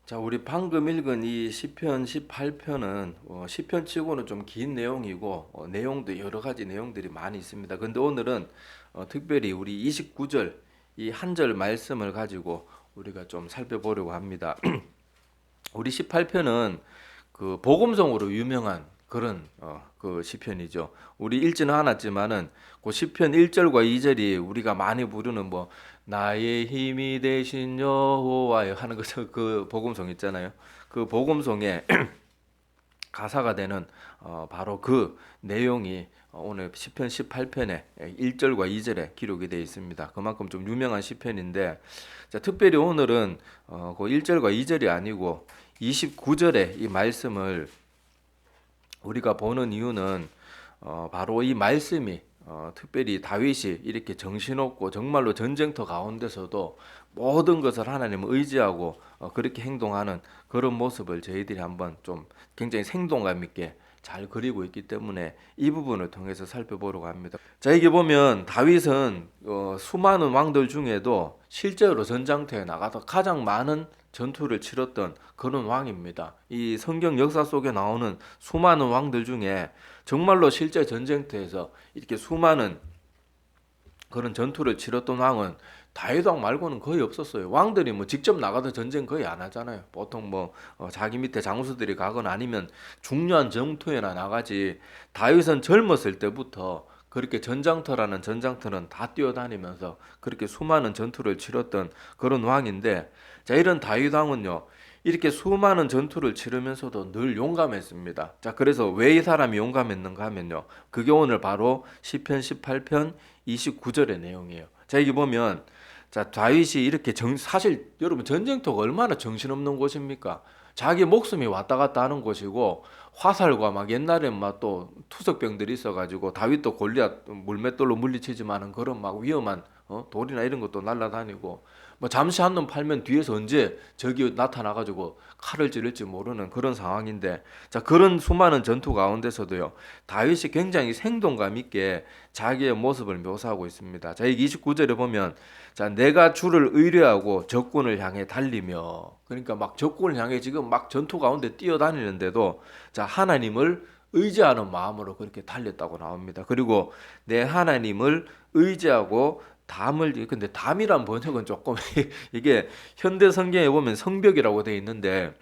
자, 우리 방금 읽은 이 시편 18편은 시편치고는 좀 긴 내용이고 내용도 여러 가지 내용들이 많이 있습니다. 근데 오늘은 특별히 우리 29절 이 한 절 말씀을 가지고 우리가 좀 살펴보려고 합니다. 우리 18편은 그 복음성으로 유명한 그런 그 시편이죠. 우리 읽지는 않았지만은 그 시편 1절과 2절이 우리가 많이 부르는 뭐 나의 힘이 되신 여호와여 하는 것은 그 복음성 있잖아요. 그 복음성의 가사가 되는 바로 그 내용이 오늘 시편 18편의 1절과 2절에 기록이 되어 있습니다. 그만큼 좀 유명한 시편인데, 자, 특별히 오늘은 그 1절과 2절이 아니고 29절의 이 말씀을 우리가 보는 이유는 바로 이 말씀이 특별히 다윗이 이렇게 정신없고 정말로 전쟁터 가운데서도 모든 것을 하나님을 의지하고 그렇게 행동하는 그런 모습을 저희들이 한번 좀 굉장히 생동감 있게 잘 그리고 있기 때문에 이 부분을 통해서 살펴보려고 합니다. 자, 이게 보면 다윗은 수많은 왕들 중에도 실제로 전장터에 나가서 가장 많은 전투를 치렀던 그런 왕입니다. 이 성경 역사 속에 나오는 수많은 왕들 중에 정말로 실제 전쟁터에서 이렇게 수많은 그런 전투를 치렀던 왕은 다윗 왕 말고는 거의 없었어요. 왕들이 뭐 직접 나가서 전쟁 거의 안 하잖아요. 보통 뭐 자기 밑에 장수들이 가거나 아니면 중요한 전투에나 나가지. 다윗은 젊었을 때부터 그렇게 전장터라는 전장터는 다 뛰어다니면서 그렇게 수많은 전투를 치렀던 그런 왕인데, 자, 이런 다윗 왕은요 이렇게 수많은 전투를 치르면서도 늘 용감했습니다. 자, 그래서 왜 이 사람이 용감했는가 하면요, 그게 오늘 바로 시편 18편 29절의 내용이에요. 자, 여기 보면, 자, 다윗이 이렇게 사실 여러분 전쟁터가 얼마나 정신없는 곳입니까? 자기 목숨이 왔다 갔다 하는 곳이고, 화살과 막 옛날엔 막 또 투석병들이 있어가지고 다윗도 골리앗 물맷돌로 물리치지만은 그런 막 위험한 돌이나 이런 것도 날라다니고, 뭐 잠시 한눈 팔면 뒤에서 언제 적이 나타나가지고 칼을 찌를지 모르는 그런 상황인데, 자, 그런 수많은 전투 가운데서도요 다윗이 굉장히 생동감 있게 자기의 모습을 묘사하고 있습니다. 자, 여기 29절에 보면, 자, 내가 주를 의뢰하고 적군을 향해 달리며, 그러니까 막 적군을 향해 지금 막 전투 가운데 뛰어다니는데도 자, 하나님을 의지하는 마음으로 그렇게 달렸다고 나옵니다. 그리고 내 하나님을 의지하고 담을, 근데 담이란 번역은 조금 이게 현대 성경에 보면 성벽이라고 되어 있는데,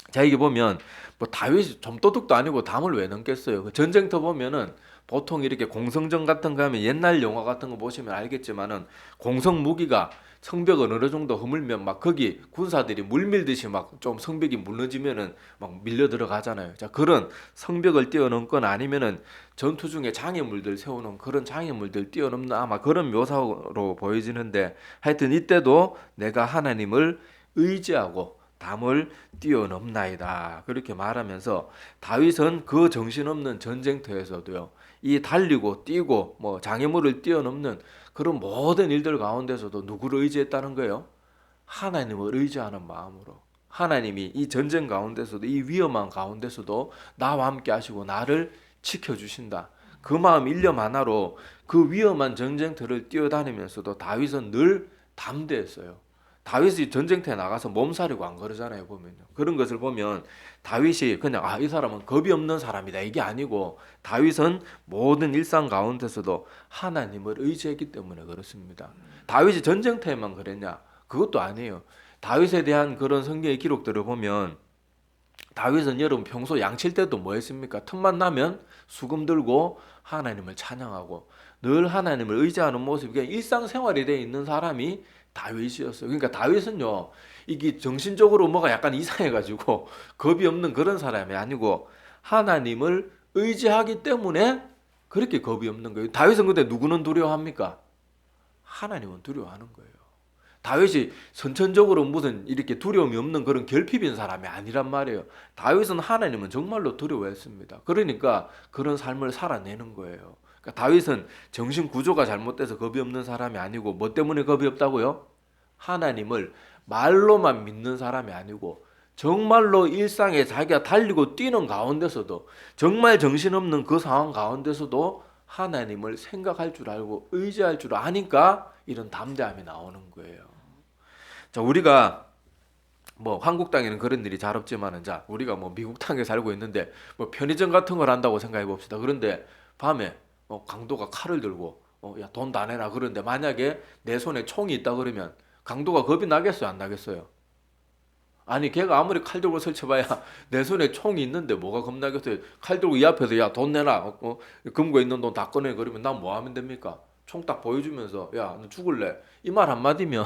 자, 이게 보면 뭐 다윗이 좀도둑도 아니고 담을 왜 넘겠어요. 그 전쟁터 보면은 보통 이렇게 공성전 같은 거 하면 옛날 영화 같은 거 보시면 알겠지만은 공성 무기가 성벽을 어느 정도 허물면 막 거기 군사들이 물밀듯이 막 좀 성벽이 무너지면은 막 밀려 들어가잖아요. 자, 그런 성벽을 뛰어넘거나 아니면은 전투 중에 장애물들 세우는 그런 장애물들 뛰어넘는 아마 그런 묘사로 보여지는데, 하여튼 이때도 내가 하나님을 의지하고 담을 뛰어넘나이다 그렇게 말하면서 다윗은 그 정신없는 전쟁터에서도요 이 달리고 뛰고 뭐 장애물을 뛰어넘는 그런 모든 일들 가운데서도 누구를 의지했다는 거예요? 하나님을 의지하는 마음으로. 하나님이 이 전쟁 가운데서도 이 위험한 가운데서도 나와 함께 하시고 나를 지켜주신다. 그 마음 일념 하나로 그 위험한 전쟁터를 뛰어다니면서도 다윗은 늘 담대했어요. 다윗이 전쟁터에 나가서 몸살이고 안 그러잖아요, 보면요. 그런 것을 보면 다윗이 그냥 이 사람은 겁이 없는 사람이다 이게 아니고, 다윗은 모든 일상 가운데서도 하나님을 의지했기 때문에 그렇습니다. 다윗이 전쟁터에만 그랬냐? 그것도 아니에요. 다윗에 대한 그런 성경의 기록들을 보면 다윗은 여러분 평소 양칠 때도 뭐 했습니까? 틈만 나면 수금 들고 하나님을 찬양하고 늘 하나님을 의지하는 모습이 그냥 일상생활이 되어 있는 사람이 다윗이었어요. 그러니까 다윗은요 이게 정신적으로 뭐가 약간 이상해가지고 겁이 없는 그런 사람이 아니고 하나님을 의지하기 때문에 그렇게 겁이 없는 거예요. 다윗은 근데 누구는 두려워합니까? 하나님은 두려워하는 거예요. 다윗이 선천적으로 무슨 이렇게 두려움이 없는 그런 결핍인 사람이 아니란 말이에요. 다윗은 하나님은 정말로 두려워했습니다. 그러니까 그런 삶을 살아내는 거예요. 그러니까 다윗은 정신 구조가 잘못돼서 겁이 없는 사람이 아니고 뭐 때문에 겁이 없다고요? 하나님을 말로만 믿는 사람이 아니고 정말로 일상에 자기가 달리고 뛰는 가운데서도 정말 정신없는 그 상황 가운데서도 하나님을 생각할 줄 알고 의지할 줄 아니까 이런 담대함이 나오는 거예요. 자, 우리가 뭐 한국 땅에는 그런 일이 잘 없지만은 자 우리가 뭐 미국 땅에 살고 있는데 뭐 편의점 같은 걸 한다고 생각해 봅시다. 그런데 밤에 강도가 칼을 들고 야 돈 다 내라 그런데 만약에 내 손에 총이 있다 그러면 강도가 겁이 나겠어요 안 나겠어요? 아니 걔가 아무리 칼 들고 설쳐봐야 내 손에 총이 있는데 뭐가 겁나겠어요? 칼 들고 이 앞에서 야 돈 내라 금고 있는 돈 다 꺼내 그러면 난 뭐 하면 됩니까? 총 딱 보여주면서 야 너 죽을래? 이 말 한마디면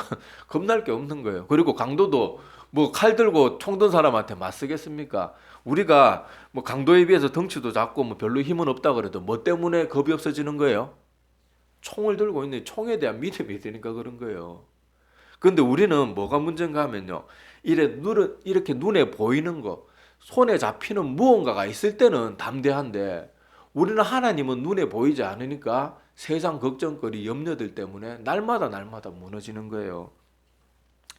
겁날 게 없는 거예요. 그리고 강도도 뭐 칼 들고 총 든 사람한테 맞서겠습니까? 우리가 뭐 강도에 비해서 덩치도 작고 뭐 별로 힘은 없다 그래도 뭐 때문에 겁이 없어지는 거예요? 총을 들고 있는 총에 대한 믿음이 되니까 그런 거예요. 근데 우리는 뭐가 문제인가 하면요. 이렇게 눈에 보이는 거, 손에 잡히는 무언가가 있을 때는 담대한데 우리는 하나님은 눈에 보이지 않으니까 세상 걱정거리, 염려들 때문에 날마다 무너지는 거예요.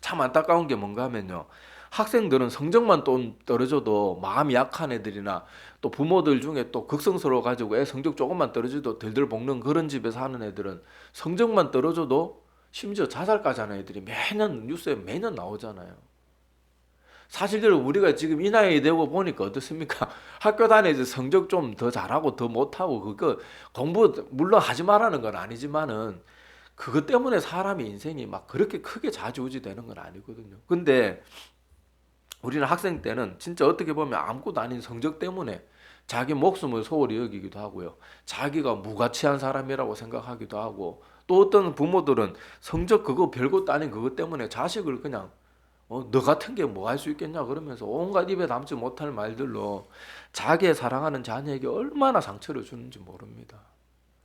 참 안타까운 게 뭔가 하면요. 학생들은 성적만 또 떨어져도 마음이 약한 애들이나 또 부모들 중에 또 극성스러워 가지고 애 성적 조금만 떨어져도 들들 볶는 그런 집에서 하는 애들은 성적만 떨어져도 심지어 자살까지 하는 애들이 매년 뉴스에 매년 나오잖아요. 사실대로 우리가 지금 이 나이 되고 보니까 어떻습니까? 학교 다니면서 성적 좀 더 잘하고 더 못하고 그거 공부 물론 하지 말라는 건 아니지만은 그것 때문에 사람의 인생이 막 그렇게 크게 좌지우지 되는 건 아니거든요. 근데 우리는 학생 때는 진짜 어떻게 보면 아무것도 아닌 성적 때문에 자기 목숨을 소홀히 여기기도 하고요. 자기가 무가치한 사람이라고 생각하기도 하고 또 어떤 부모들은 성적 그거 별것도 아닌 그것 때문에 자식을 그냥 너 같은 게 뭐 할 수 있겠냐 그러면서 온갖 입에 담지 못할 말들로 자기의 사랑하는 자녀에게 얼마나 상처를 주는지 모릅니다.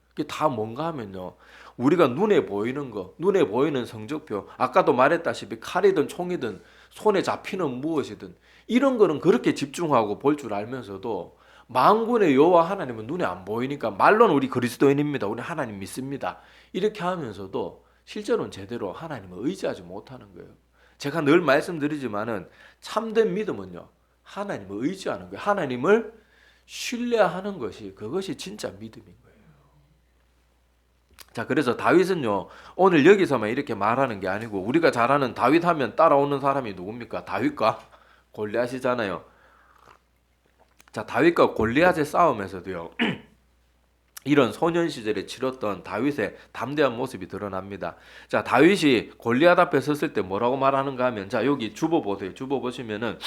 그게 다 뭔가 하면요. 우리가 눈에 보이는 거, 눈에 보이는 성적표, 아까도 말했다시피 칼이든 총이든 손에 잡히는 무엇이든 이런 거는 그렇게 집중하고 볼 줄 알면서도 만군의 여호와 하나님은 눈에 안 보이니까 말로는 우리 그리스도인입니다. 우리 하나님 믿습니다. 이렇게 하면서도 실제로는 제대로 하나님을 의지하지 못하는 거예요. 제가 늘 말씀드리지만은 참된 믿음은요. 하나님을 의지하는 거예요. 하나님을 신뢰하는 것이 그것이 진짜 믿음인 거예요. 자, 그래서 다윗은요. 오늘 여기서만 이렇게 말하는 게 아니고 우리가 잘 아는 다윗 하면 따라오는 사람이 누굽니까? 다윗과 골리앗이잖아요. 자, 다윗과 골리앗의 싸움에서도요. 이런 소년 시절에 치렀던 다윗의 담대한 모습이 드러납니다. 자, 다윗이 골리앗 앞에 섰을 때 뭐라고 말하는가 하면 자, 여기 주보 보세요. 주보 보시면은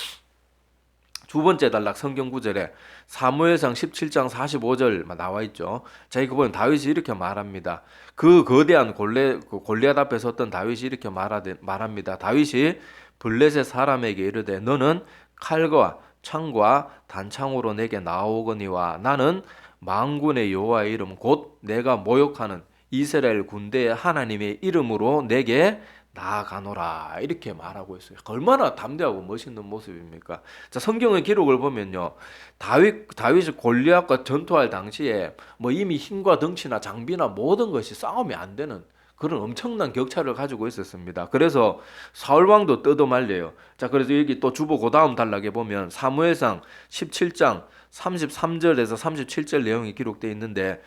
두 번째 단락 성경 구절에 사무엘상 17장 45절 나와 있죠. 자, 이거 보면 다윗이 이렇게 말합니다. 그 거대한 골리앗 앞에 섰던 다윗이 이렇게 말합니다. 다윗이 블레셋 사람에게 이르되 너는 칼과 창과 단창으로 내게 나오거니와 나는 만군의 여호와의 이름 곧 내가 모욕하는 이스라엘 군대의 하나님의 이름으로 내게 나아가노라 이렇게 말하고 있어요. 얼마나 담대하고 멋있는 모습입니까? 자, 성경의 기록을 보면요, 다윗이 골리앗과 전투할 당시에 뭐 이미 힘과 덩치나 장비나 모든 것이 싸움이 안 되는 그런 엄청난 격차를 가지고 있었습니다. 그래서 사울 왕도 뜯어말려요. 자, 그래서 여기 또 주보 그 다음 단락에 보면 사무엘상 17장 33절에서 37절 내용이 기록되어 있는데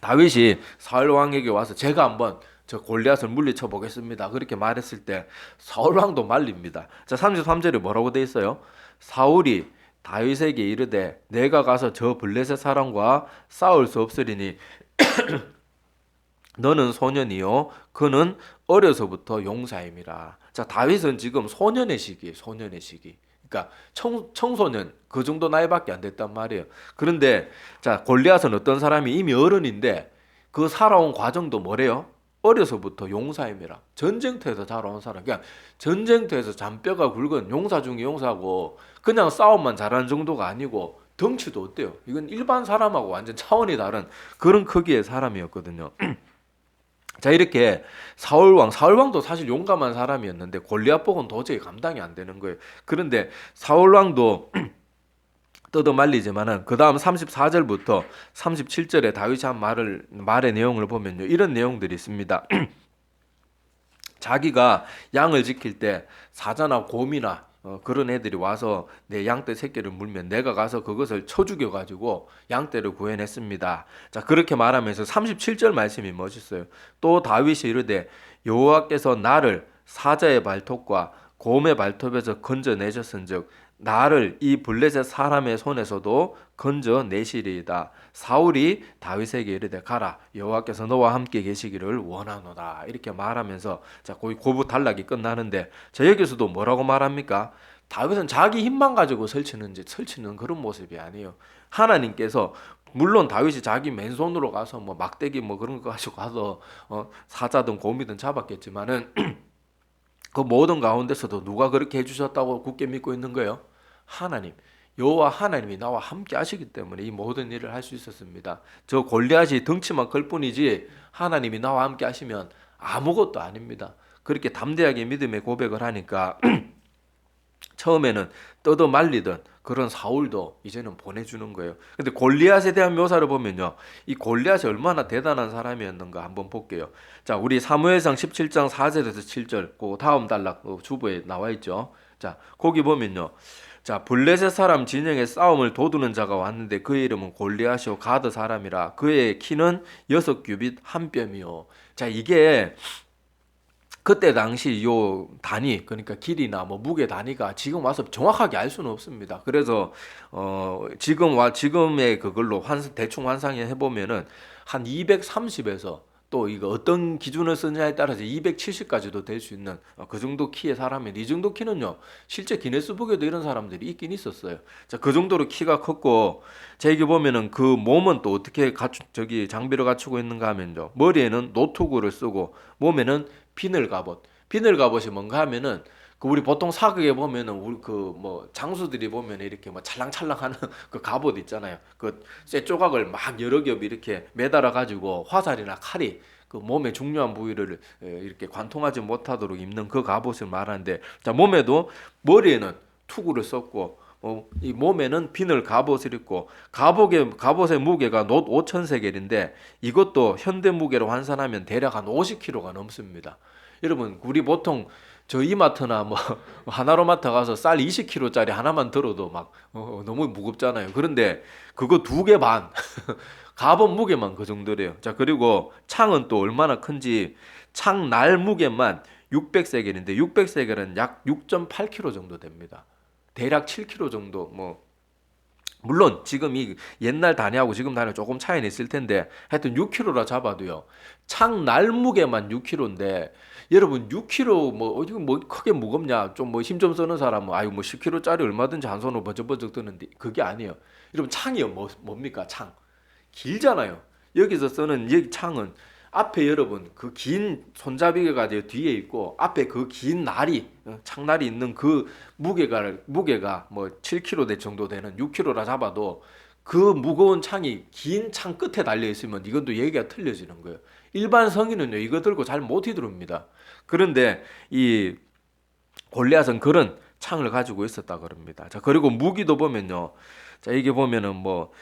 다윗이 사울 왕에게 와서 제가 한번 저 골리앗을 물리쳐 보겠습니다. 그렇게 말했을 때 사울 왕도 말립니다. 자, 33절에 뭐라고 돼 있어요? 사울이 다윗에게 이르되 내가 가서 저 블레셋 사람과 싸울 수 없으리니 너는 소년이요 그는 어려서부터 용사임이라. 자, 다윗은 지금 소년의 시기. 그러니까 청소년 그 정도 나이밖에 안 됐단 말이에요. 그런데 자, 골리앗은 어떤 사람이 이미 어른인데 그 살아온 과정도 뭐래요? 어려서부터 용사임이라. 전쟁터에서 자라온 사람. 그냥 전쟁터에서 잔뼈가 굵은 용사 중에 용사고 그냥 싸움만 잘하는 정도가 아니고 덩치도 어때요? 이건 일반 사람하고 완전 차원이 다른 그런 크기의 사람이었거든요. 자, 이렇게 사울왕도 사실 용감한 사람이었는데 골리앗복은 도저히 감당이 안 되는 거예요. 그런데 사울왕도 뜯어말리지만은 그 다음 34절부터 37절에 다윗이 한 말의 내용을 보면요, 이런 내용들이 있습니다. 자기가 양을 지킬 때 사자나 곰이나 그런 애들이 와서 내 양떼 새끼를 물면 내가 가서 그것을 쳐 죽여가지고 양떼를 구해냈습니다. 자, 그렇게 말하면서 37절 말씀이 멋있어요. 또 다윗이 이르되 여호와께서 나를 사자의 발톱과 곰의 발톱에서 건져내셨은즉 나를 이 블레셋 사람의 손에서도 건져내시리이다. 사울이 다윗에게 이르되 가라 여호와께서 너와 함께 계시기를 원하노라 이렇게 말하면서 자 거기 고부 단락이 끝나는데 자 여기서도 뭐라고 말합니까? 다윗은 자기 힘만 가지고 설치는 그런 모습이 아니에요. 하나님께서 물론 다윗이 자기 맨손으로 가서 뭐 막대기 뭐 그런 거 가지고 가서 사자든 곰이든 잡았겠지만은 그 모든 가운데서도 누가 그렇게 해주셨다고 굳게 믿고 있는 거예요? 하나님. 여호와 하나님이 나와 함께 하시기 때문에 이 모든 일을 할 수 있었습니다. 저 골리앗이 덩치만 클 뿐이지 하나님이 나와 함께 하시면 아무것도 아닙니다. 그렇게 담대하게 믿음의 고백을 하니까 처음에는 떠도 말리던 그런 사울도 이제는 보내주는 거예요. 근데 골리앗에 대한 묘사를 보면요. 이 골리앗이 얼마나 대단한 사람이었는가 한번 볼게요. 자, 우리 사무엘상 17장 4절에서 7절, 그 다음 단락 주보에 나와 있죠. 자, 거기 보면요. 자, 블레셋 사람 진영에 싸움을 도두는 자가 왔는데 그의 이름은 골리앗이요 가드 사람이라 그의 키는 6규빗 한 뼘이요. 자, 이게 그때 당시 요 단위 그러니까 길이나 뭐 무게 단위가 지금 와서 정확하게 알 수는 없습니다. 그래서 지금의 그걸로 대충 환상해 보면은 한 230에서 또 이거 어떤 기준을 쓰냐에 따라서 270까지도 될 수 있는 그 정도 키의 사람인데 이 정도 키는요 실제 기네스북에도 이런 사람들이 있긴 있었어요. 자, 그 정도로 키가 컸고 자 이게 보면은 그 몸은 또 어떻게 장비를 갖추고 있는가 하면요 머리에는 노투구를 쓰고 몸에는 비늘 갑옷. 비늘 갑옷이 뭔가 하면은 그 우리 보통 사극에 보면은 우리 그 뭐 장수들이 보면 이렇게 뭐 찰랑찰랑하는 그 갑옷 있잖아요. 그 쇠 조각을 막 여러 겹 이렇게 매달아 가지고 화살이나 칼이 그 몸의 중요한 부위를 이렇게 관통하지 못하도록 입는 그 갑옷을 말하는데 자 몸에도 머리에는 투구를 썼고 이 몸에는 비늘 갑옷을 입고 갑옷의 무게가 놋 5,000세겔인데 이것도 현대 무게로 환산하면 대략 한 50kg가 넘습니다. 여러분 우리 보통 저 이마트나 뭐 하나로마트 가서 쌀 20kg짜리 하나만 들어도 막 너무 무겁잖아요. 그런데 그거 2개 반 갑옷 무게만 그 정도래요. 자 그리고 창은 또 얼마나 큰지 창 날 무게만 600세겔인데 600세겔은 약 6.8kg 정도 됩니다. 대략 7kg 정도 뭐 물론 지금 이 옛날 단위하고 지금 단위 조금 차이는 있을 텐데 하여튼 6kg라 잡아도요. 창 날무게만 6kg인데 여러분 6kg 뭐 어디 뭐 크게 무겁냐 좀 뭐 힘 좀 쓰는 사람은 아유 뭐 10kg짜리 얼마든지 한 손으로 버쩍버쩍 드는데 그게 아니에요. 여러분 창이 뭡니까 창 길잖아요. 여기서 쓰는 여기 창은 앞에 여러분 그 긴 손잡이가 뒤에 있고 앞에 그 긴 날이 창날이 있는 그 무게가 뭐 7kg 정도 되는 6kg라 잡아도 그 무거운 창이 긴 창 끝에 달려 있으면 이건 또 얘기가 틀려지는 거예요. 일반 성인은요 이거 들고 잘 못 휘두릅니다. 그런데 이 골리앗은 그런 창을 가지고 있었다 그럽니다. 자 그리고 무기도 보면요. 자 이게 보면은 뭐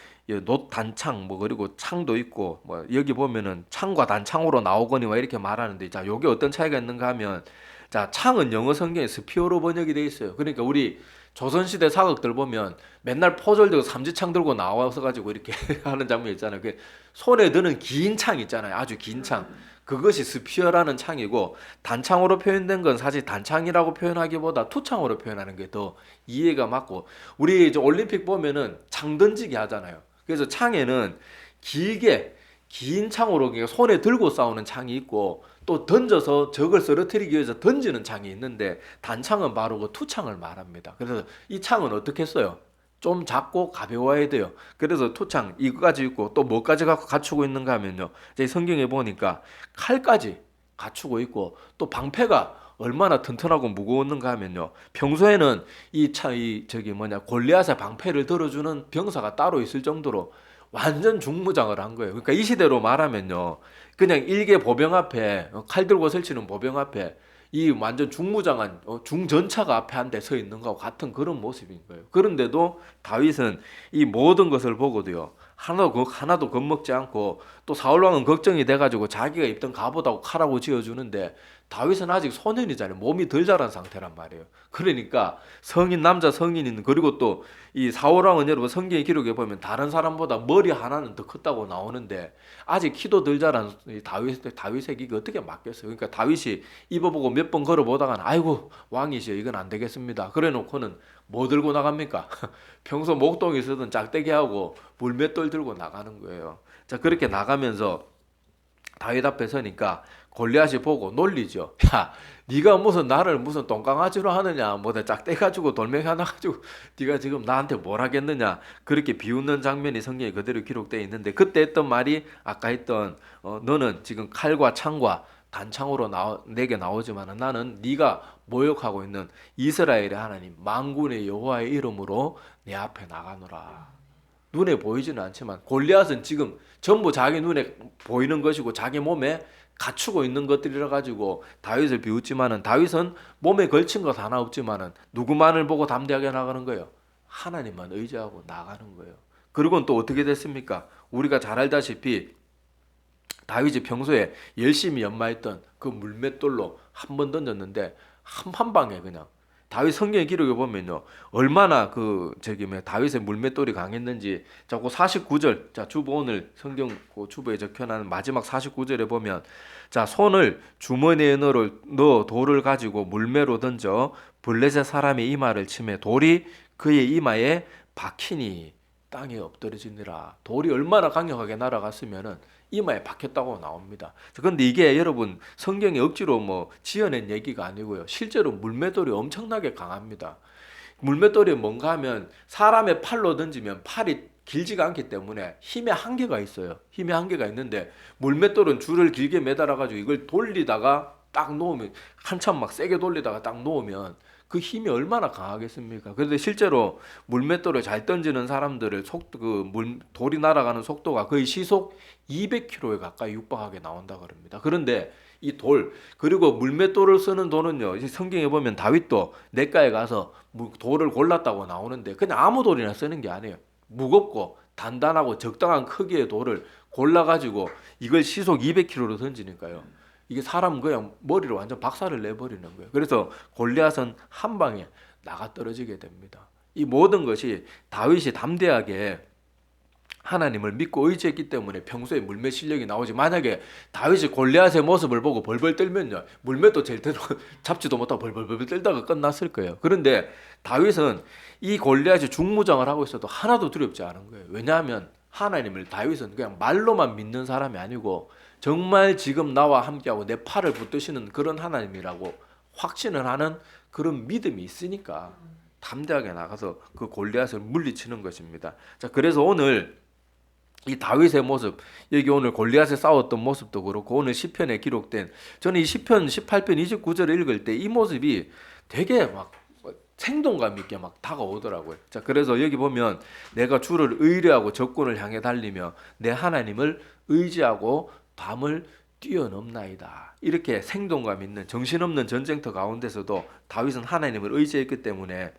놋 단창 뭐 그리고 창도 있고 뭐 여기 보면은 창과 단창으로 나오거니와 이렇게 말하는데 자 요게 어떤 차이가 있는가 하면 자 창은 영어 성경에 스피어로 번역이 돼 있어요. 그러니까 우리 조선시대 사극들 보면 맨날 포졸 들고 삼지창 들고 나와서 가지고 이렇게 하는 장면 있잖아요. 그 손에 드는 긴 창 있잖아요. 아주 긴 창. 그것이 스피어라는 창이고 단창으로 표현된 건 사실 단창이라고 표현하기보다 투창으로 표현하는 게 더 이해가 맞고 우리 이제 올림픽 보면은 창 던지기 하잖아요. 그래서 창에는 길게 긴 창으로 손에 들고 싸우는 창이 있고 또 던져서 적을 쓰러뜨리기 위해서 던지는 창이 있는데 단창은 바로 그 투창을 말합니다. 그래서 이 창은 어떻게 써요? 좀 작고 가벼워야 돼요. 그래서 투창 이거까지 있고 또 뭐까지 갖추고 있는가 하면요. 제 성경에 보니까 칼까지 갖추고 있고 또 방패가 얼마나 튼튼하고 무거웠는가 하면요. 평소에는 골리앗의 방패를 들어주는 병사가 따로 있을 정도로 완전 중무장을 한 거예요. 그러니까 이 시대로 말하면요. 그냥 일개 보병 앞에 칼 들고 설치는 보병 앞에 이 완전 중무장한 중전차가 앞에 한 대 서 있는 거하고 같은 그런 모습인 거예요. 그런데도 다윗은 이 모든 것을 보고도요. 하나도 겁먹지 않고 또 사울왕은 걱정이 돼가지고 자기가 입던 갑옷하고 칼하고 지어주는데 다윗은 아직 소년이잖아요. 몸이 덜 자란 상태란 말이에요. 그러니까 성인 남자 성인인 그리고 또 이 사울왕은 여러분 성경 기록에 보면 다른 사람보다 머리 하나는 더 컸다고 나오는데 아직 키도 덜 자란 이 다윗에게 이거 어떻게 맡겠어요? 그러니까 다윗이 입어보고 몇 번 걸어보다가는 아이고 왕이시여 이건 안 되겠습니다. 그래놓고는 뭐 들고 나갑니까? 평소 목동에 쓰던 짝대기하고 물맷돌 들고 나가는 거예요. 자 그렇게 나가면서 다윗 앞에 서니까 골리앗이 보고 놀리죠. 야, 네가 무슨 나를 무슨 똥강아지로 하느냐? 뭐내 짝대 가지고 돌멩이 하나 가지고 네가 지금 나한테 뭘 하겠느냐? 그렇게 비웃는 장면이 성경에 그대로 기록되어 있는데 그때 했던 말이 아까 했던 너는 지금 칼과 창과 단창으로 내게 나오지만 나는 네가 모욕하고 있는 이스라엘의 하나님 만군의 여호와의 이름으로 내 앞에 나가노라. 눈에 보이지는 않지만 골리앗은 지금 전부 자기 눈에 보이는 것이고 자기 몸에 갖추고 있는 것들이라 가지고 다윗을 비웃지만은 다윗은 몸에 걸친 것 하나 없지만은 누구만을 보고 담대하게 나가는 거예요. 하나님만 의지하고 나가는 거예요. 그리고는 또 어떻게 됐습니까? 우리가 잘 알다시피 다윗이 평소에 열심히 연마했던 그 물맷돌로 한 번 던졌는데 한 방에 그냥 다윗 성경 기록에 보면요 얼마나 다윗의 물맷돌이 강했는지 자꾸 49절 자 주보 오늘 성경 주보에 적혀놓은 마지막 49절에 보면 자 손을 주머니에 넣어 돌을 가지고 물매로 던져 블레셋 사람의 이마를 치매 돌이 그의 이마에 박히니 땅에 엎드러지니라. 돌이 얼마나 강력하게 날아갔으면은 이마에 박혔다고 나옵니다. 그런데 이게 여러분 성경에 억지로 뭐 지어낸 얘기가 아니고요. 실제로 물맷돌이 엄청나게 강합니다. 물맷돌이 뭔가 하면 사람의 팔로 던지면 팔이 길지가 않기 때문에 힘의 한계가 있어요. 힘의 한계가 있는데 물맷돌은 줄을 길게 매달아가지고 이걸 돌리다가 딱 놓으면 한참 막 세게 돌리다가 딱 놓으면 그 힘이 얼마나 강하겠습니까? 그런데 실제로 물맷돌을 잘 던지는 사람들의 돌이 날아가는 속도가 거의 시속 200km에 가까이 육박하게 나온다 그럽니다. 그런데 이 돌, 그리고 물맷돌을 쓰는 돌은요, 성경에 보면 다윗도 냇가에 가서 돌을 골랐다고 나오는데 그냥 아무 돌이나 쓰는 게 아니에요. 무겁고 단단하고 적당한 크기의 돌을 골라가지고 이걸 시속 200km로 던지니까요. 이게 사람 그냥 머리로 완전 박살을 내버리는 거예요. 그래서 골리앗은 한 방에 나가 떨어지게 됩니다. 이 모든 것이 다윗이 담대하게 하나님을 믿고 의지했기 때문에 평소에 물맷 실력이 나오지. 만약에 다윗이 골리앗의 모습을 보고 벌벌 떨면요 물맷도 제일 잡지도 못하고 벌벌 떨다가 끝났을 거예요. 그런데 다윗은 이 골리앗이 중무장을 하고 있어도 하나도 두렵지 않은 거예요. 왜냐하면 하나님을 다윗은 그냥 말로만 믿는 사람이 아니고 정말 지금 나와 함께하고 내 팔을 붙드시는 그런 하나님이라고 확신을 하는 그런 믿음이 있으니까 담대하게 나가서 그 골리앗을 물리치는 것입니다. 자, 그래서 오늘 이 다윗의 모습, 여기 오늘 골리앗에 싸웠던 모습도 그렇고 오늘 시편에 기록된 저는 이 시편 18편 29절을 읽을 때 이 모습이 되게 막 생동감 있게 막 다가오더라고요. 자, 그래서 여기 보면 내가 주를 의뢰하고 적군을 향해 달리며 내 하나님을 의지하고 밤을 뛰어넘나이다. 이렇게 생동감 있는 정신없는 전쟁터 가운데서도 다윗은 하나님을 의지했기 때문에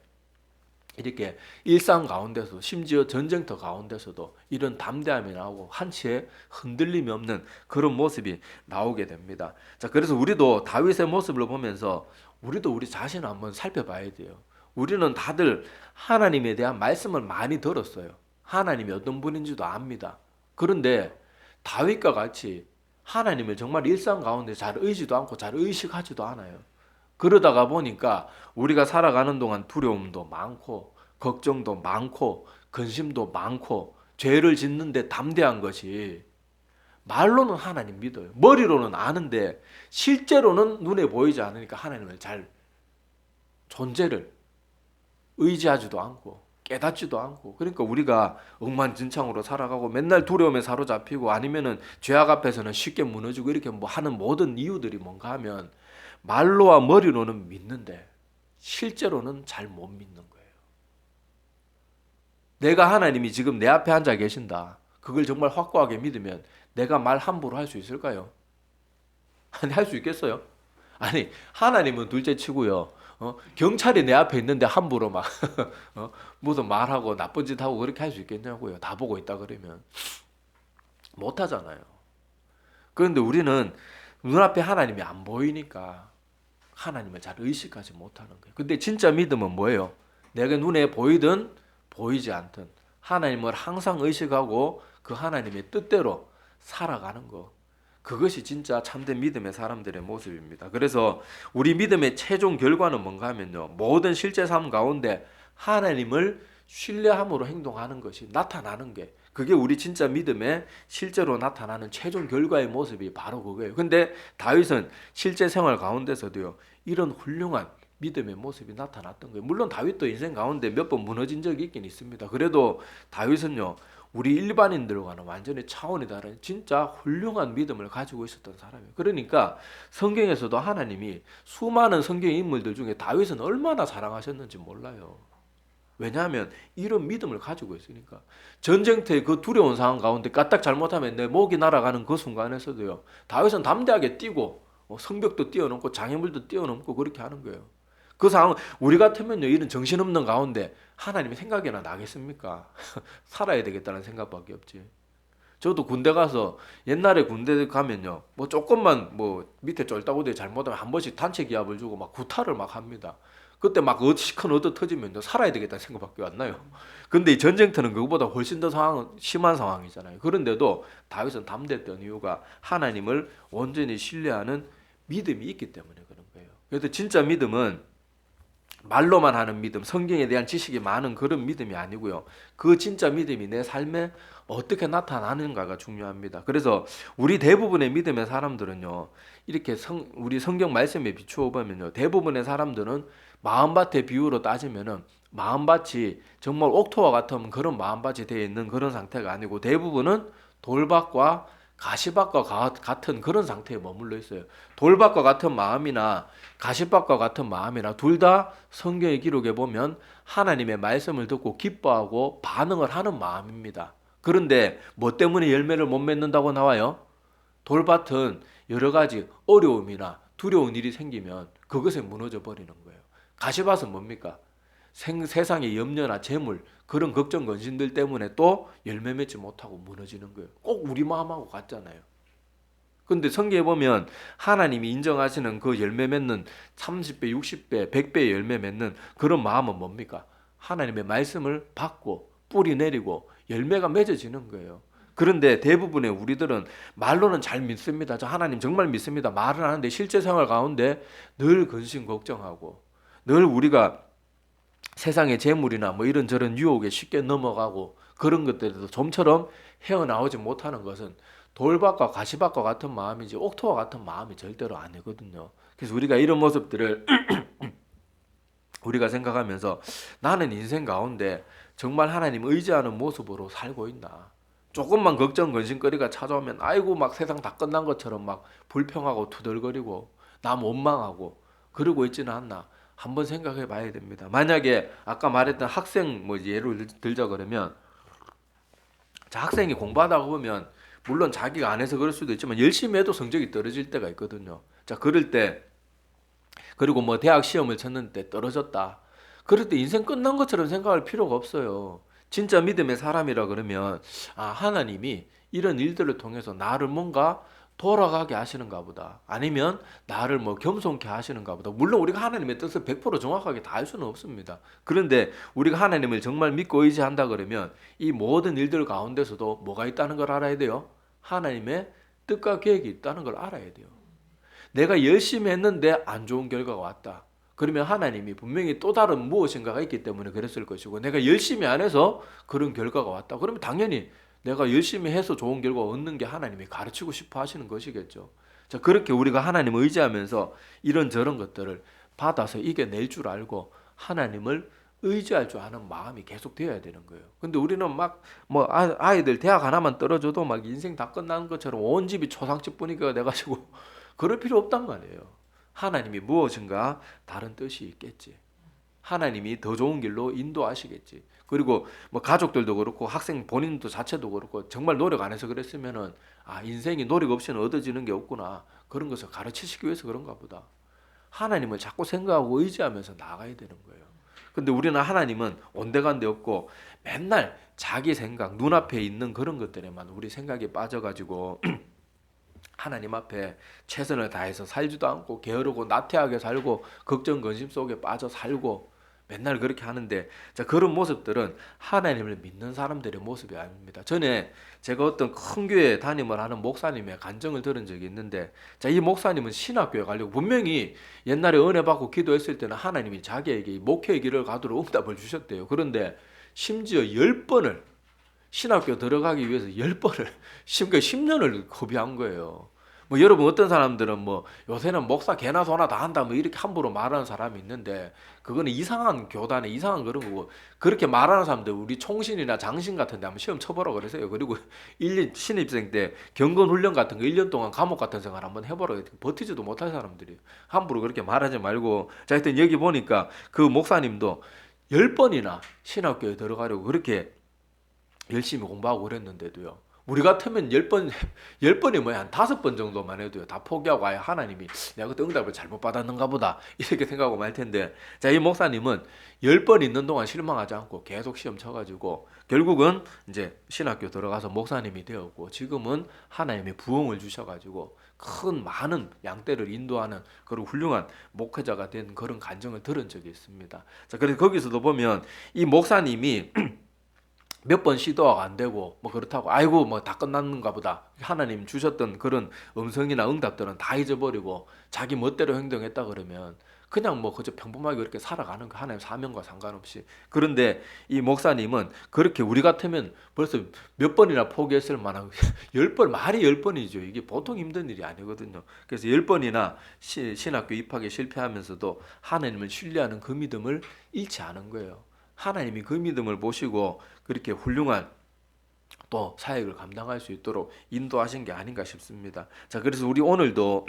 이렇게 일상 가운데서 심지어 전쟁터 가운데서도 이런 담대함이 나오고 한치의 흔들림이 없는 그런 모습이 나오게 됩니다. 자, 그래서 우리도 다윗의 모습을 보면서 우리도 우리 자신을 한번 살펴봐야 돼요. 우리는 다들 하나님에 대한 말씀을 많이 들었어요. 하나님이 어떤 분인지도 압니다. 그런데 다윗과 같이 하나님을 정말 일상 가운데 잘 의지도 않고 잘 의식하지도 않아요. 그러다가 보니까 우리가 살아가는 동안 두려움도 많고 걱정도 많고 근심도 많고 죄를 짓는데 담대한 것이 말로는 하나님 믿어요. 머리로는 아는데 실제로는 눈에 보이지 않으니까 하나님을 잘 존재를 의지하지도 않고 깨닫지도 않고 그러니까 우리가 엉망진창으로 살아가고 맨날 두려움에 사로잡히고 아니면은 죄악 앞에서는 쉽게 무너지고 이렇게 뭐 하는 모든 이유들이 뭔가 하면 말로와 머리로는 믿는데 실제로는 잘 못 믿는 거예요. 내가 하나님이 지금 내 앞에 앉아 계신다. 그걸 정말 확고하게 믿으면 내가 말 함부로 할 수 있을까요? 아니 할 수 있겠어요? 아니 하나님은 둘째 치고요. 경찰이 내 앞에 있는데 함부로 막 무슨 말하고 나쁜 짓 하고 그렇게 할 수 있겠냐고요. 다 보고 있다 그러면 못 하잖아요. 그런데 우리는 눈앞에 하나님이 안 보이니까 하나님을 잘 의식하지 못하는 거예요. 근데 진짜 믿음은 뭐예요? 내가 눈에 보이든 보이지 않든 하나님을 항상 의식하고 그 하나님의 뜻대로 살아가는 거. 그것이 진짜 참된 믿음의 사람들의 모습입니다. 그래서 우리 믿음의 최종 결과는 뭔가 하면요. 모든 실제 삶 가운데 하나님을 신뢰함으로 행동하는 것이 나타나는 게 그게 우리 진짜 믿음의 실제로 나타나는 최종 결과의 모습이 바로 그거예요. 근데 다윗은 실제 생활 가운데서도요. 이런 훌륭한 믿음의 모습이 나타났던 거예요. 물론 다윗도 인생 가운데 몇 번 무너진 적이 있긴 있습니다. 그래도 다윗은요. 우리 일반인들과는 완전히 차원이 다른 진짜 훌륭한 믿음을 가지고 있었던 사람이에요. 그러니까 성경에서도 하나님이 수많은 성경 인물들 중에 다윗은 얼마나 사랑하셨는지 몰라요. 왜냐하면 이런 믿음을 가지고 있으니까. 전쟁터의 그 두려운 상황 가운데 까딱 잘못하면 내 목이 날아가는 그 순간에서도요. 다윗은 담대하게 뛰고 성벽도 뛰어넘고 장애물도 뛰어넘고 그렇게 하는 거예요. 그 상황 우리 같으면요. 이런 정신없는 가운데 하나님의 생각이나 나겠습니까? 살아야 되겠다는 생각밖에 없지. 저도 군대 가서 옛날에 군대 가면요. 뭐 조금만 뭐 밑에 쫄따구대 잘못하면 한 번씩 단체 기합을 주고 막 구타를 막 합니다. 그때 막 시큰 얻어 터지면 살아야 되겠다는 생각밖에 안 나요. 근데 이 전쟁터는 그거보다 훨씬 더 심한 상황이잖아요. 그런데도 다윗은 담대했던 이유가 하나님을 온전히 신뢰하는 믿음이 있기 때문에 그런 거예요. 그래서 진짜 믿음은 말로만 하는 믿음, 성경에 대한 지식이 많은 그런 믿음이 아니고요. 그 진짜 믿음이 내 삶에 어떻게 나타나는가가 중요합니다. 그래서 우리 대부분의 믿음의 사람들은요. 이렇게 우리 성경 말씀에 비추어 보면요. 대부분의 사람들은 마음밭의 비유로 따지면은 마음밭이 정말 옥토와 같은 그런 마음밭이 되어 있는 그런 상태가 아니고 대부분은 돌밭과 가시밭과 같은 그런 상태에 머물러 있어요. 돌밭과 같은 마음이나 가시밭과 같은 마음이나 둘 다 성경의 기록에 보면 하나님의 말씀을 듣고 기뻐하고 반응을 하는 마음입니다. 그런데 뭐 때문에 열매를 못 맺는다고 나와요? 돌밭은 여러 가지 어려움이나 두려운 일이 생기면 그것에 무너져 버리는 거예요. 가시밭은 뭡니까? 세상의 염려나 재물 그런 걱정 근심들 때문에 또 열매 맺지 못하고 무너지는 거예요. 꼭 우리 마음하고 같잖아요. 근데 성경에 보면 하나님이 인정하시는 그 열매 맺는 30배, 60배, 100배의 열매 맺는 그런 마음은 뭡니까? 하나님의 말씀을 받고 뿌리 내리고 열매가 맺어지는 거예요. 그런데 대부분의 우리들은 말로는 잘 믿습니다. 저 하나님 정말 믿습니다. 말은 하는데 실제 생활 가운데 늘 근심 걱정하고 늘 우리가 세상의 재물이나 뭐 이런저런 유혹에 쉽게 넘어가고 그런 것들에도 좀처럼 헤어나오지 못하는 것은 돌밭과 가시밭과 같은 마음이지 옥토와 같은 마음이 절대로 아니거든요. 그래서 우리가 이런 모습들을 우리가 생각하면서 나는 인생 가운데 정말 하나님 의지하는 모습으로 살고 있나. 조금만 걱정 근심거리가 찾아오면 아이고 막 세상 다 끝난 것처럼 막 불평하고 투덜거리고 나 원망하고 그러고 있지는 않나. 한번 생각해 봐야 됩니다. 만약에 아까 말했던 학생 뭐 예를 들자 그러면 자, 학생이 공부하다가 보면 물론 자기가 안 해서 그럴 수도 있지만 열심히 해도 성적이 떨어질 때가 있거든요. 자, 그럴 때 그리고 뭐 대학 시험을 쳤는데 떨어졌다. 그럴 때 인생 끝난 것처럼 생각할 필요가 없어요. 진짜 믿음의 사람이라 그러면 아, 하나님이 이런 일들을 통해서 나를 뭔가 돌아가게 하시는가 보다. 아니면 나를 뭐 겸손케 하시는가 보다. 물론 우리가 하나님의 뜻을 100% 정확하게 다 알 수는 없습니다. 그런데 우리가 하나님을 정말 믿고 의지한다 그러면 이 모든 일들 가운데서도 뭐가 있다는 걸 알아야 돼요. 하나님의 뜻과 계획이 있다는 걸 알아야 돼요. 내가 열심히 했는데 안 좋은 결과가 왔다. 그러면 하나님이 분명히 또 다른 무엇인가가 있기 때문에 그랬을 것이고 내가 열심히 안 해서 그런 결과가 왔다. 그러면 당연히 내가 열심히 해서 좋은 결과 얻는 게 하나님이 가르치고 싶어 하시는 것이겠죠. 자, 그렇게 우리가 하나님을 의지하면서 이런저런 것들을 받아서 이겨낼 줄 알고 하나님을 의지할 줄 아는 마음이 계속 되어야 되는 거예요. 근데 우리는 막 뭐 아이들 대학 하나만 떨어져도 막 인생 다 끝난 것처럼 온 집이 초상집 분위기가 돼가지고 그럴 필요 없단 말이에요. 하나님이 무엇인가 다른 뜻이 있겠지. 하나님이 더 좋은 길로 인도하시겠지. 그리고 뭐 가족들도 그렇고 학생 본인도 자체도 그렇고 정말 노력 안 해서 그랬으면은 아, 인생이 노력 없이는 얻어지는 게 없구나. 그런 것을 가르치시기 위해서 그런가 보다. 하나님을 자꾸 생각하고 의지하면서 나가야 되는 거예요. 근데 우리는 하나님은 온데간데 없고 맨날 자기 생각, 눈앞에 있는 그런 것들에만 우리 생각이 빠져가지고 하나님 앞에 최선을 다해서 살지도 않고 게으르고 나태하게 살고 걱정 근심 속에 빠져 살고 맨날 그렇게 하는데, 자, 그런 모습들은 하나님을 믿는 사람들의 모습이 아닙니다. 전에 제가 어떤 큰 교회 담임을 하는 목사님의 간증을 들은 적이 있는데, 자, 이 목사님은 신학교에 가려고 분명히 옛날에 은혜 받고 기도했을 때는 하나님이 자기에게 목회의 길을 가도록 응답을 주셨대요. 그런데 심지어 10번을 신학교 들어가기 위해서 10번을 10년을 고비한 거예요. 뭐 여러분, 어떤 사람들은 뭐 요새는 목사 개나 소나 다 한다 뭐 이렇게 함부로 말하는 사람이 있는데, 그거는 이상한 교단에 이상한 그런 거고, 그렇게 말하는 사람들 우리 총신이나 장신 같은 데 한번 시험 쳐보라 그러세요. 그리고 1년 신입생 때 경건 훈련 같은 거 1년 동안 감옥 같은 생활 한번 해보라. 버티지도 못할 사람들이 함부로 그렇게 말하지 말고. 자, 하여튼 여기 보니까 그 목사님도 10번이나 신학교에 들어가려고 그렇게 열심히 공부하고 그랬는데도요. 우리 같으면 10번, 10번이 뭐야, 한 5번 정도만 해도요. 다 포기하고 아예 하나님이 내가 그때 응답을 잘못 받았는가 보다. 이렇게 생각하고 말 텐데. 자, 이 목사님은 10번 있는 동안 실망하지 않고 계속 시험 쳐가지고 결국은 이제 신학교 들어가서 목사님이 되었고, 지금은 하나님이 부흥을 주셔가지고 큰 많은 양떼를 인도하는 그런 훌륭한 목회자가 된 그런 간증을 들은 적이 있습니다. 자, 그래서 거기서도 보면 이 목사님이 몇 번 시도가 안 되고 뭐 그렇다고 아이고 뭐 다 끝났는가 보다, 하나님 주셨던 그런 음성이나 응답들은 다 잊어버리고 자기 멋대로 행동했다 그러면 그냥 뭐 그저 평범하게 그렇게 살아가는 거, 하나님 사명과 상관없이. 그런데 이 목사님은 그렇게 우리 같으면 벌써 몇 번이나 포기했을 만한 10번, 말이 10번이죠. 이게 보통 힘든 일이 아니거든요. 그래서 10번이나 신학교 입학에 실패하면서도 하나님을 신뢰하는 그 믿음을 잃지 않은 거예요. 하나님이 그 믿음을 보시고 그렇게 훌륭한 또 사역을 감당할 수 있도록 인도하신 게 아닌가 싶습니다. 자, 그래서 우리 오늘도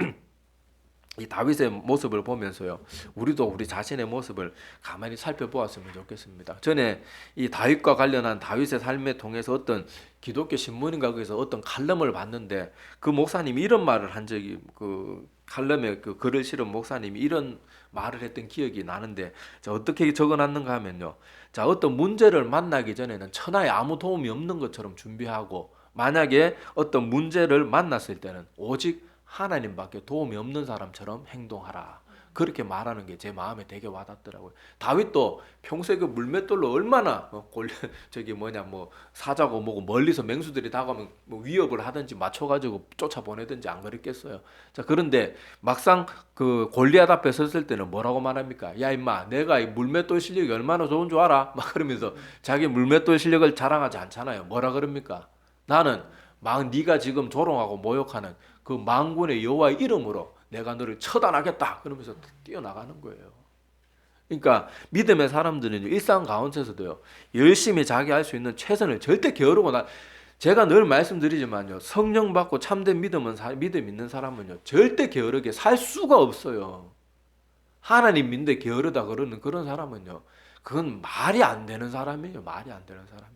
이 다윗의 모습을 보면서요, 우리도 우리 자신의 모습을 가만히 살펴보았으면 좋겠습니다. 전에 이 다윗과 관련한 다윗의 삶에 통해서 어떤 기독교 신문인가 거기서 어떤 칼럼을 봤는데, 그 목사님이 이런 말을 한 적이, 그 칼럼에 그 글을 실은 목사님이 이런 말을 했던 기억이 나는데, 자, 어떻게 적어놨는가 하면요, 자, 어떤 문제를 만나기 전에는 천하에 아무 도움이 없는 것처럼 준비하고, 만약에 어떤 문제를 만났을 때는 오직 하나님밖에 도움이 없는 사람처럼 행동하라. 그렇게 말하는 게 제 마음에 되게 와닿더라고요. 다윗도 평소에 그 물맷돌로 얼마나 저기 뭐냐 뭐 사자고 뭐고 멀리서 맹수들이 다가오면 뭐 위협을 하든지 맞춰가지고 쫓아보내든지 안 그랬겠어요. 자, 그런데 막상 그 골리앗 앞에 섰을 때는 뭐라고 말합니까? 야 임마, 내가 이 물맷돌 실력이 얼마나 좋은 줄 알아? 막 그러면서 자기 물맷돌 실력을 자랑하지 않잖아요. 뭐라 그럽니까? 나는 네가 지금 조롱하고 모욕하는 그 만군의 여호와의 이름으로 내가 너를 처단하겠다. 그러면서 뛰어나가는 거예요. 그러니까 믿음의 사람들은 일상 가운데서도요, 열심히 자기 할 수 있는 최선을 절대 게으르고, 제가 늘 말씀드리지만요, 성령 받고 참된 믿음 있는 사람은요 절대 게으르게 살 수가 없어요. 하나님 믿는데 게으르다 그러는 그런 사람은요, 그건 말이 안 되는 사람이에요. 말이 안 되는 사람이에요.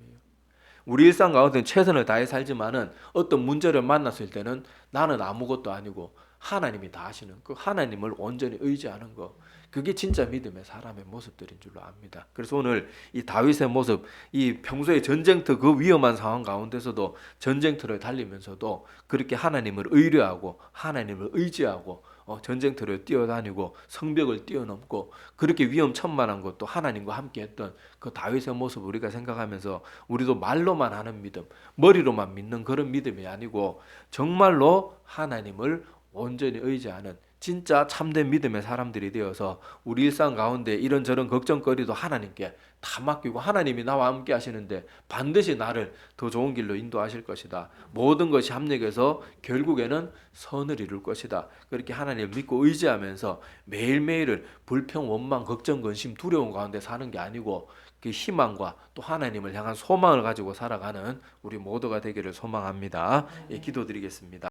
우리 일상 가운데 최선을 다해 살지만은 어떤 문제를 만났을 때는 나는 아무것도 아니고 하나님이 다 하시는, 그 하나님을 온전히 의지하는 거, 그게 진짜 믿음의 사람의 모습들인 줄로 압니다. 그래서 오늘 이 다윗의 모습, 이 평소에 전쟁터 그 위험한 상황 가운데서도 전쟁터를 달리면서도 그렇게 하나님을 의뢰하고 하나님을 의지하고 전쟁터를 뛰어다니고 성벽을 뛰어넘고 그렇게 위험천만한 것도 하나님과 함께했던 그 다윗의 모습 우리가 생각하면서, 우리도 말로만 하는 믿음, 머리로만 믿는 그런 믿음이 아니고 정말로 하나님을 온전히 의지하는 진짜 참된 믿음의 사람들이 되어서 우리 일상 가운데 이런저런 걱정거리도 하나님께 다 맡기고, 하나님이 나와 함께 하시는데 반드시 나를 더 좋은 길로 인도하실 것이다. 모든 것이 합력해서 결국에는 선을 이룰 것이다. 그렇게 하나님을 믿고 의지하면서 매일매일을 불평, 원망, 걱정, 근심, 두려움 가운데 사는 게 아니고 그 희망과 또 하나님을 향한 소망을 가지고 살아가는 우리 모두가 되기를 소망합니다. 예, 기도드리겠습니다.